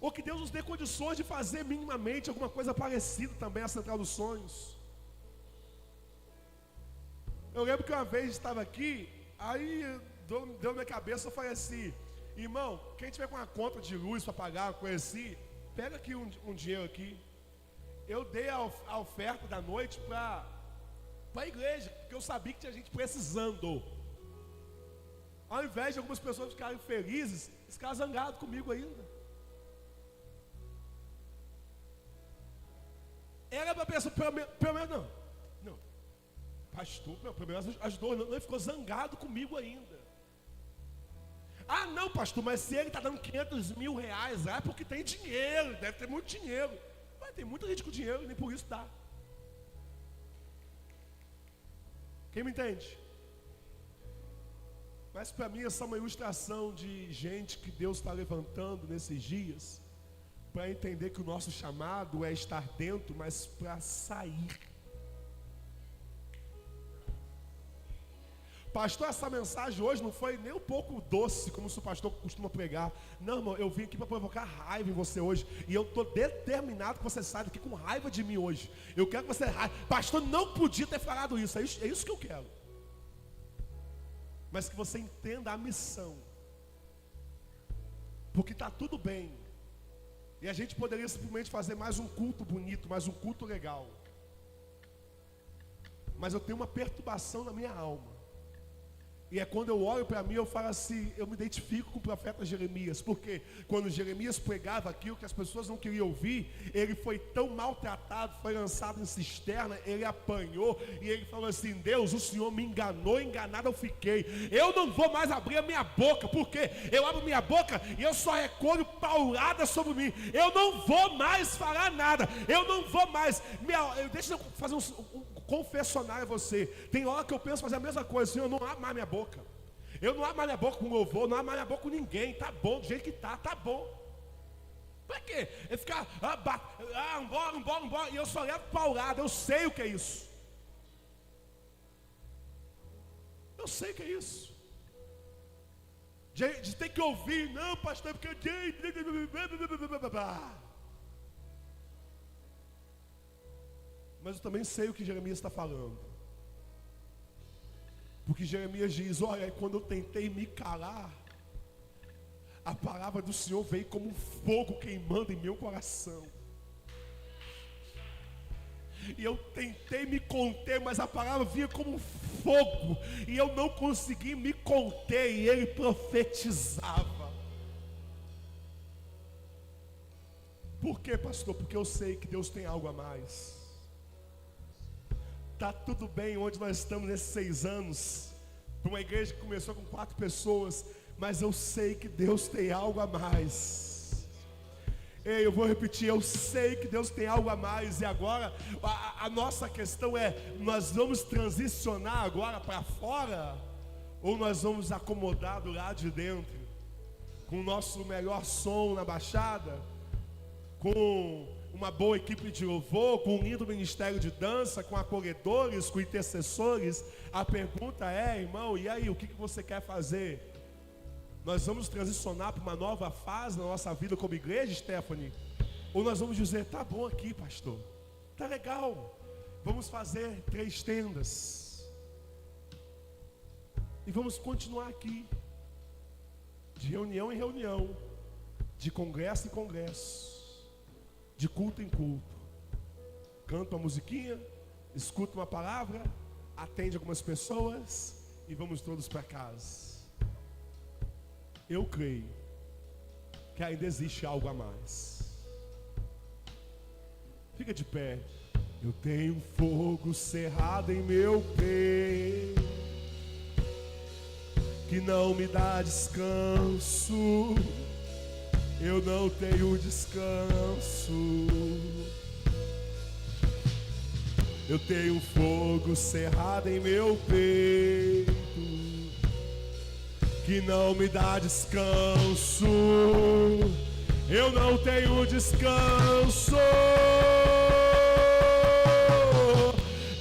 Ou que Deus nos dê condições de fazer minimamente alguma coisa parecida também à Central dos Sonhos. Eu lembro que uma vez estava aqui, aí deu na minha cabeça, eu falei assim: irmão, quem tiver com uma conta de luz para pagar, uma coisa assim, pega aqui um dinheiro aqui. Eu dei a oferta da noite para a igreja, porque eu sabia que tinha gente precisando. Ao invés de algumas pessoas ficarem felizes, eles ficaram zangados comigo ainda. Era para a pessoa, pelo menos não. Pastor, pelo menos ajudou, não, ele ficou zangado comigo ainda. Ah, não, pastor, mas se ele está dando 500 mil reais, é porque tem dinheiro, deve ter muito dinheiro. Mas tem muita gente com dinheiro e nem por isso dá. Quem me entende? Mas para mim essa é uma ilustração de gente que Deus está levantando nesses dias, para entender que o nosso chamado é estar dentro, mas para sair. Pastor, essa mensagem hoje não foi nem um pouco doce, como o pastor costuma pregar. Não, irmão, eu vim aqui para provocar raiva em você hoje. E eu estou determinado que você saia daqui com raiva de mim hoje. Eu quero que você... Pastor, não podia ter falado isso. É isso que eu quero. Mas que você entenda a missão. Porque está tudo bem. E a gente poderia simplesmente fazer mais um culto bonito, mais um culto legal. Mas eu tenho uma perturbação na minha alma. E é quando eu olho para mim, eu falo assim, eu me identifico com o profeta Jeremias. Porque quando Jeremias pregava aquilo que as pessoas não queriam ouvir, ele foi tão maltratado, foi lançado em cisterna, ele apanhou. E ele falou assim, Deus, o Senhor me enganou, enganado eu fiquei. Eu não vou mais abrir a minha boca, porque eu abro minha boca e eu só recolho paulada sobre mim. Eu não vou mais falar nada, eu não vou mais. Deixa eu fazer um confessionário a você. Tem hora que eu penso fazer a mesma coisa, Senhor, eu não abro mais minha boca. Eu não abro mais minha boca com louvor, não abro mais minha boca com ninguém. Tá bom, do jeito que tá bom. Pra quê? Eu ficar, embora, e eu só levo paulada, eu sei o que é isso. Eu sei o que é isso. De ter que ouvir, não, pastor, porque mas eu também sei o que Jeremias está falando. Porque Jeremias diz, olha, quando eu tentei me calar, a palavra do Senhor veio como um fogo queimando em meu coração. E eu tentei me conter, mas a palavra vinha como um fogo. E eu não consegui me conter, e ele profetizava. Por quê, pastor? Porque eu sei que Deus tem algo a mais. Está tudo bem onde nós estamos nesses 6 anos, para uma igreja que começou com 4 pessoas, mas eu sei que Deus tem algo a mais. Ei, eu vou repetir, eu sei que Deus tem algo a mais. E agora, a nossa questão é, nós vamos transicionar agora para fora, ou nós vamos acomodar do lado de dentro, com o nosso melhor som na baixada, com uma boa equipe de louvor, com um lindo ministério de dança, com acolhedores, com intercessores. A pergunta é, irmão, e aí, o que você quer fazer? Nós vamos transicionar para uma nova fase na nossa vida como igreja, Stephanie? Ou nós vamos dizer, tá bom aqui, pastor, tá legal, vamos fazer 3 tendas e vamos continuar aqui, de reunião em reunião, de congresso em congresso, de culto em culto. Canta uma musiquinha, escuta uma palavra, atende algumas pessoas e vamos todos para casa. Eu creio que ainda existe algo a mais. Fica de pé. Eu tenho fogo cerrado em meu peito, que não me dá descanso. Eu não tenho descanso. Eu tenho fogo cerrado em meu peito, que não me dá descanso. Eu não tenho descanso.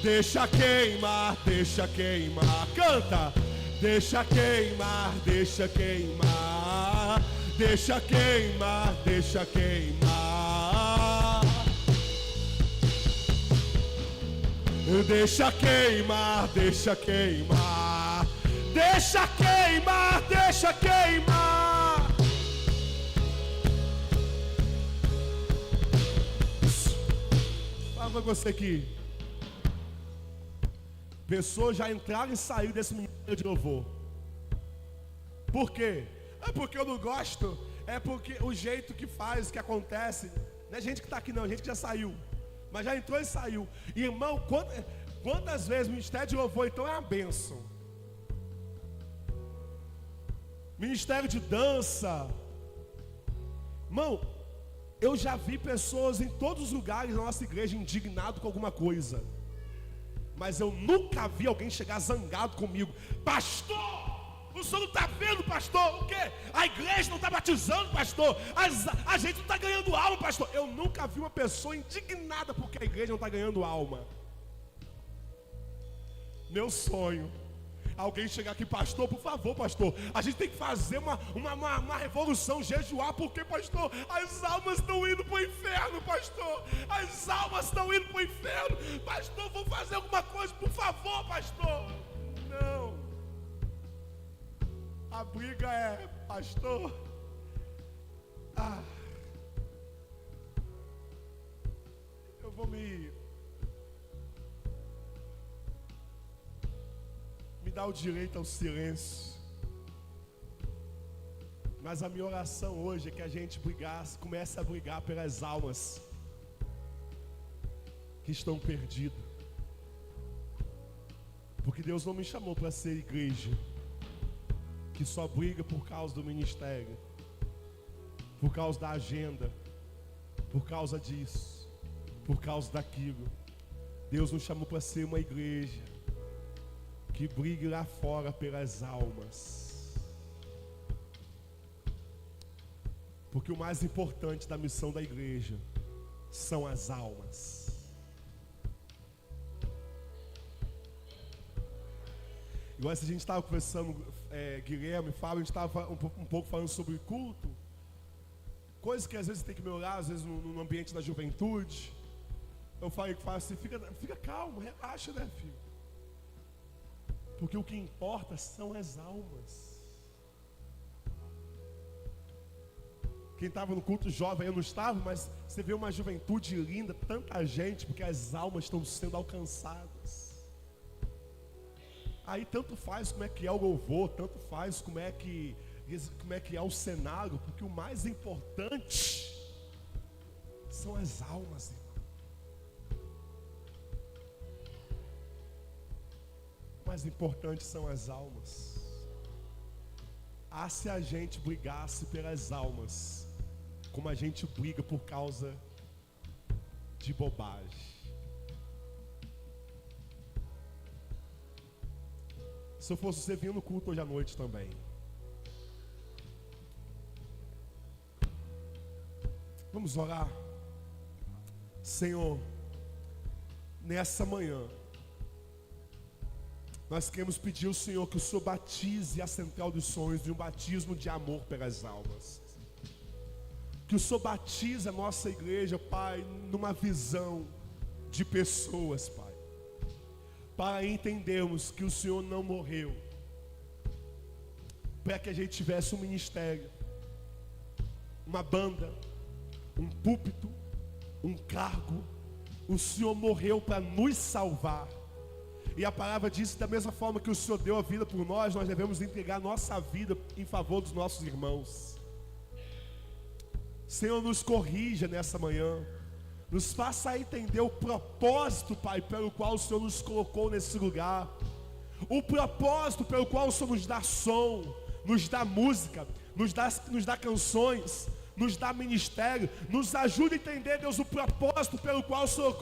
Deixa queimar, deixa queimar. Canta. Deixa queimar, deixa queimar. Deixa queimar, deixa queimar. Deixa queimar, deixa queimar. Deixa queimar, deixa queimar. Fala com você aqui. Pessoas já entraram e saíram desse ministério de louvor. Por quê? É porque eu não gosto, é porque o jeito que faz, que acontece. Não é gente que está aqui não, é gente que já saiu, mas já entrou e saiu. Irmão, quantas vezes o ministério de louvor então é uma bênção? ministério de dança. Irmão, eu já vi pessoas em todos os lugares da nossa igreja indignado com alguma coisa, mas eu nunca vi alguém chegar zangado comigo. Pastor, o senhor não está vendo, pastor? O quê? A igreja não está batizando, pastor. A gente não está ganhando alma, pastor. Eu nunca vi uma pessoa indignada porque a igreja não está ganhando alma. Meu sonho, alguém chegar aqui, pastor, por favor, pastor, a gente tem que fazer uma revolução, jejuar, porque, pastor, as almas estão indo para o inferno, pastor. As almas estão indo para o inferno. Pastor, vamos fazer alguma coisa, por favor, pastor. Não. A briga é, pastor, eu vou me dar o direito ao silêncio. Mas a minha oração hoje é que a gente comece a brigar pelas almas que estão perdidas. Porque Deus não me chamou para ser igreja que só briga por causa do ministério, por causa da agenda, por causa disso, por causa daquilo. Deus nos chamou para ser uma igreja que brigue lá fora pelas almas. Porque o mais importante da missão da igreja são as almas. Igual se a gente estava conversando, Guilherme, Fábio, a gente estava um pouco falando sobre culto. Coisas que às vezes tem que melhorar, às vezes no ambiente da juventude. Eu falei assim, fica calmo, relaxa, né, filho? Porque o que importa são as almas. Quem estava no culto jovem, eu não estava, mas você vê uma juventude linda, tanta gente, porque as almas estão sendo alcançadas. Aí tanto faz como é que é o louvor, tanto faz como é que é o cenário, porque o mais importante são as almas, irmão. O mais importante são as almas. Se a gente brigasse pelas almas, como a gente briga por causa de bobagem. Se eu fosse você, vinha no culto hoje à noite também. Vamos orar. Senhor, nessa manhã, nós queremos pedir ao Senhor que o Senhor batize a Central dos Sonhos de um batismo de amor pelas almas. Que o Senhor batize a nossa igreja, Pai, numa visão de pessoas, Pai. Para entendermos que o Senhor não morreu para que a gente tivesse um ministério, uma banda, um púlpito, um cargo. O Senhor morreu para nos salvar. E a palavra diz que da mesma forma que o Senhor deu a vida por nós, nós devemos entregar nossa vida em favor dos nossos irmãos. Senhor, nos corrija nessa manhã. Nos faça entender o propósito, Pai, pelo qual o Senhor nos colocou nesse lugar. O propósito pelo qual o Senhor nos dá som, nos dá música, nos dá canções, nos dá ministério. Nos ajude a entender, Deus, o propósito pelo qual o Senhor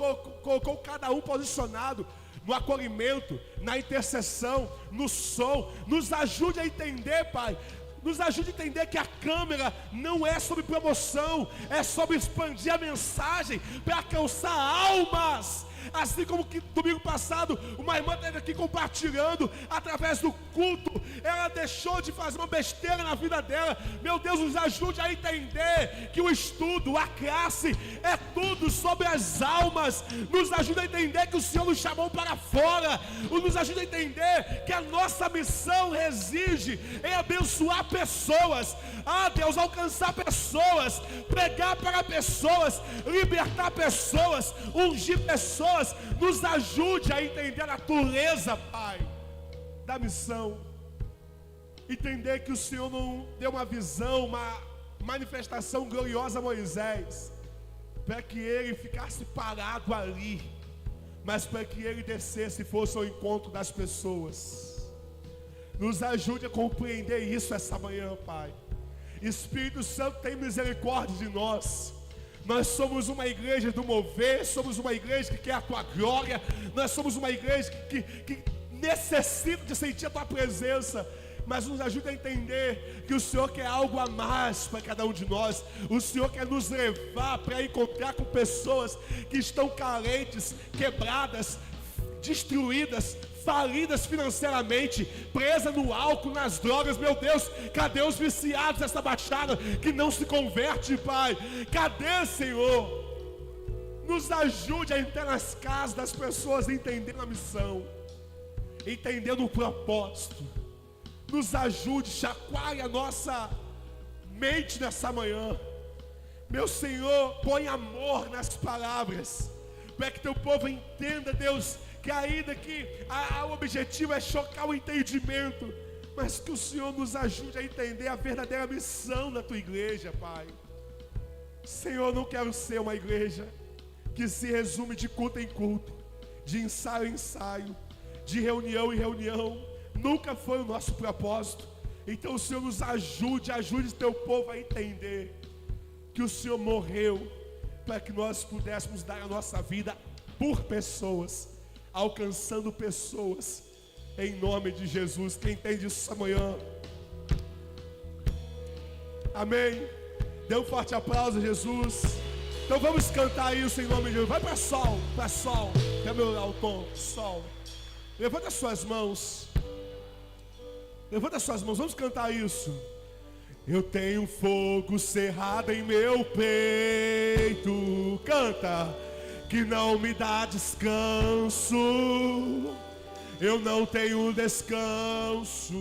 colocou cada um posicionado no acolhimento, na intercessão, no som. Nos ajude a entender, Pai. Nos ajude a entender que a câmera não é sobre promoção, é sobre expandir a mensagem para alcançar almas. Assim como que domingo passado uma irmã esteve aqui compartilhando através do culto, ela deixou de fazer uma besteira na vida dela. Meu Deus, nos ajude a entender que o estudo, a classe é tudo sobre as almas. Nos ajude a entender que o Senhor nos chamou para fora. Nos ajude a entender que a nossa missão reside em abençoar pessoas. Deus, alcançar pessoas, pregar para pessoas, libertar pessoas, ungir pessoas. Nos ajude a entender a natureza, Pai, da missão. Entender que o Senhor não deu uma visão, uma manifestação gloriosa a Moisés para que ele ficasse parado ali, mas para que ele descesse e fosse ao encontro das pessoas. Nos ajude a compreender isso essa manhã, Pai. Espírito Santo, tem misericórdia de nós. Nós somos uma igreja do mover, somos uma igreja que quer a Tua glória, nós somos uma igreja que necessita de sentir a Tua presença. Mas nos ajude a entender que o Senhor quer algo a mais para cada um de nós. O Senhor quer nos levar para encontrar com pessoas que estão carentes, quebradas, destruídas, falidas financeiramente, presas no álcool, nas drogas. Meu Deus, cadê os viciados dessa baixada que não se converte, Pai? Cadê, Senhor? Nos ajude a entrar nas casas das pessoas, entendendo a missão, entendendo o propósito. Nos ajude, chacoalhe a nossa mente nessa manhã. Meu Senhor, põe amor nas palavras, para que teu povo entenda, Deus, que ainda que o objetivo é chocar o entendimento, mas que o Senhor nos ajude a entender a verdadeira missão da tua igreja, Pai. Senhor, não quero ser uma igreja que se resume de culto em culto, de ensaio em ensaio, de reunião em reunião. Nunca foi o nosso propósito. Então o Senhor nos ajude teu povo a entender que o Senhor morreu para que nós pudéssemos dar a nossa vida por pessoas, alcançando pessoas, em nome de Jesus. Quem entende isso essa manhã? Amém. Dê um forte aplauso a Jesus. Então vamos cantar isso em nome de Jesus. Vai para sol, quer melhorar o tom? Sol. Levanta as suas mãos. Levanta as suas mãos, vamos cantar isso. Eu tenho fogo cerrado em meu peito, canta, que não me dá descanso. Eu não tenho descanso.